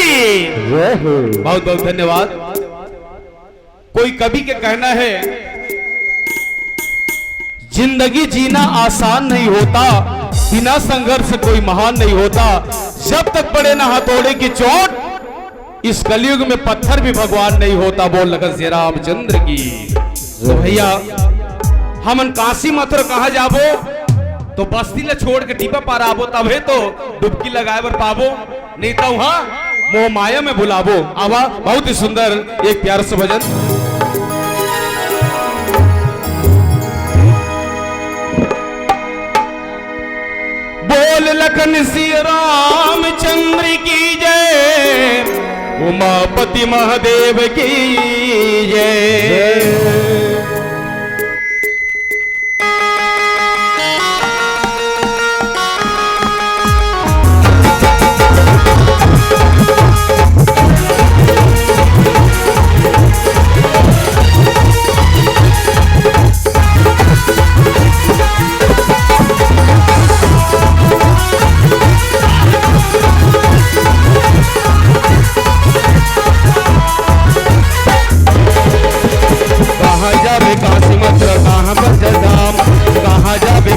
बहुत बहुत धन्यवाद। कोई कवि के कहना है, जिंदगी जीना आसान नहीं होता, बिना संघर्ष कोई महान नहीं होता। जब तक पड़े ना हथौड़े की चोट, इस कलयुग में पत्थर भी भगवान नहीं होता। बोल लगन श्री रामचंद्र की। तो भैया हमन काशी मथुरा कहा जाबो तो बस्ती ले छोड़ के डिब्बा पार आबो, तबे तो डुबकी लगाए बर पाबो, नहीं तो वहां मोह माया में भुलाबो। आवा बहुत ही सुंदर एक प्यार से भजन। बोल लखन श्री रामचंद्र की जय, उमापति महादेव की जय।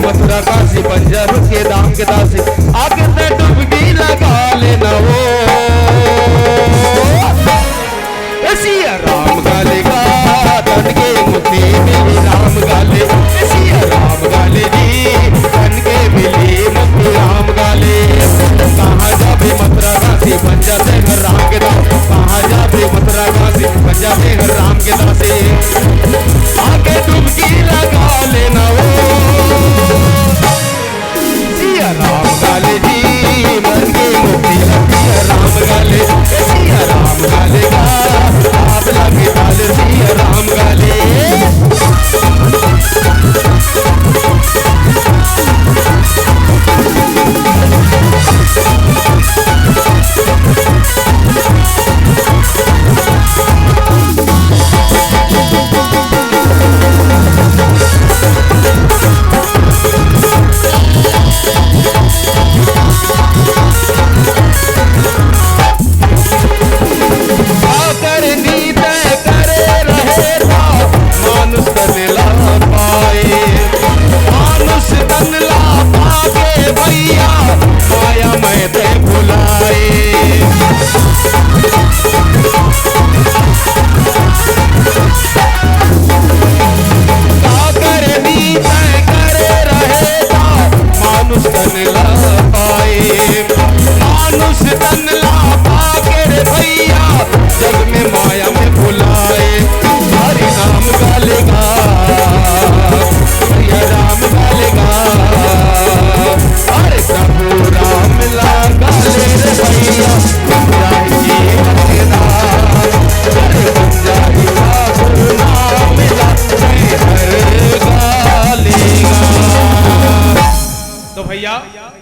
मथुरा काशी पंजर के दाम के दासी, आगे से डुबकी लगा लेना वो। सिया राम गालेगा तन के मुक्ति मिली, राम गाले सिया राम गाले जी, तन के मिली मुक्ति राम गाले। कहाँ जाबे मथुरा काशी पंजर से हर राम के दास, कहाँ जाबे मथुरा काशी पंजर से हर राम के दासी, आगे डुबकी लगा लेना वो। राम गाले जी मन की मुक्ति सिया राम गाले, सिया राम गाले का आप लगे ताले, सिया राम गाले।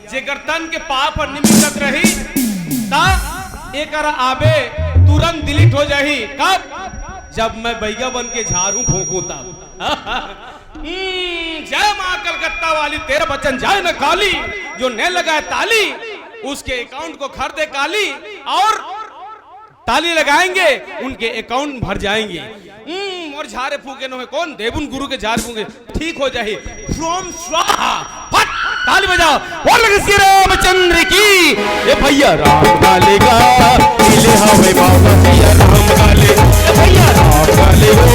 जेकर तन के पाप और निमित्त रही ता एकर आबे तुरंत डिलीट हो जाही। कब? जब मैं बैया बन के झाड़ू फूंकू तब। जय मां कलकत्ता वाली, तेरा बच्चन जाए न काली, जो न लगाए ताली उसके अकाउंट को खरीदे काली, और ताली लगाएंगे उनके अकाउंट भर जाएंगे। और झारे फूके न कौन देवुन गुरु के झारे फूके ठीक हो जाए। फ्रॉम स्वाहा फट ताली बजाओ, बोल श्री रामचंद्र की। ए भैया राम गालेगा मिले हमें बाबा सिया राम गाले, ए भैया राम गाले हो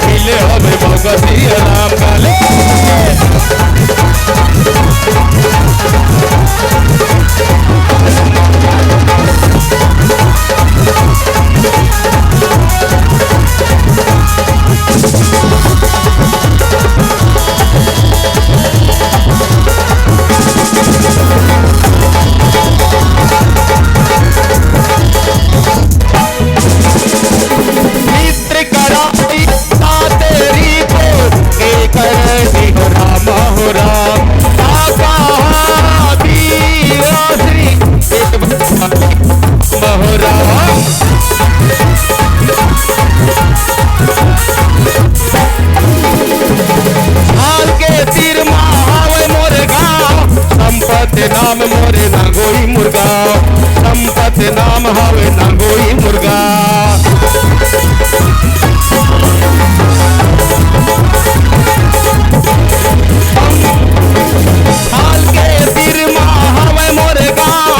मिले हमें बाबा सिया राम गाले। नाम हवे नंगोई मुर्गा। हाल के बिरमा हवे मोरे गाँव,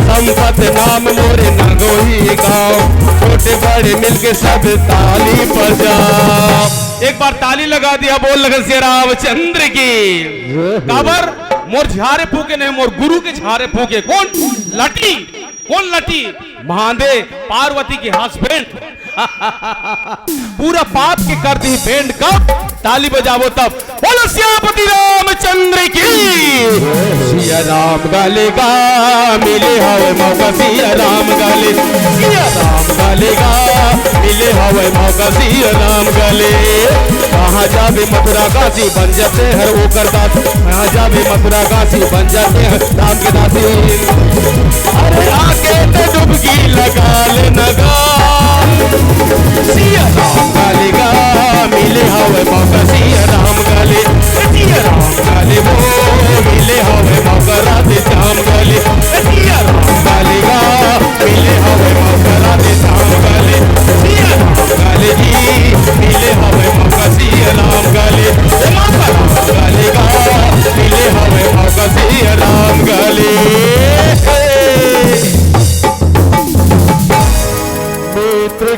संपत नाम मोरे नंगोई गाँव। छोटे बड़े मिलके सब ताली बजाओ। एक बार ताली लगा दिया, बोल लगन से रामचंद्र की। काबर मोर झारे फूके नहीं, मोर गुरु के झारे फूके। कौन लटी? कौन लटी? महादेव पार्वती के हस्बैंड। पूरा पाप के कर दी पेंट। कब ताली बजावो तब। बोलो सियापति रामचंद्र की। सिया राम गालेगा मिले हवे मौका, सिया राम गाले, सिया राम गालेगा मिले हवे मौका, सिया राम गाले। कहाँ जावे मथुरा काशी बन जाते हैं वो करदास, कहाँ जावे मथुरा काशी बन जाते हैं राम के दासी। अरे आके ते डूब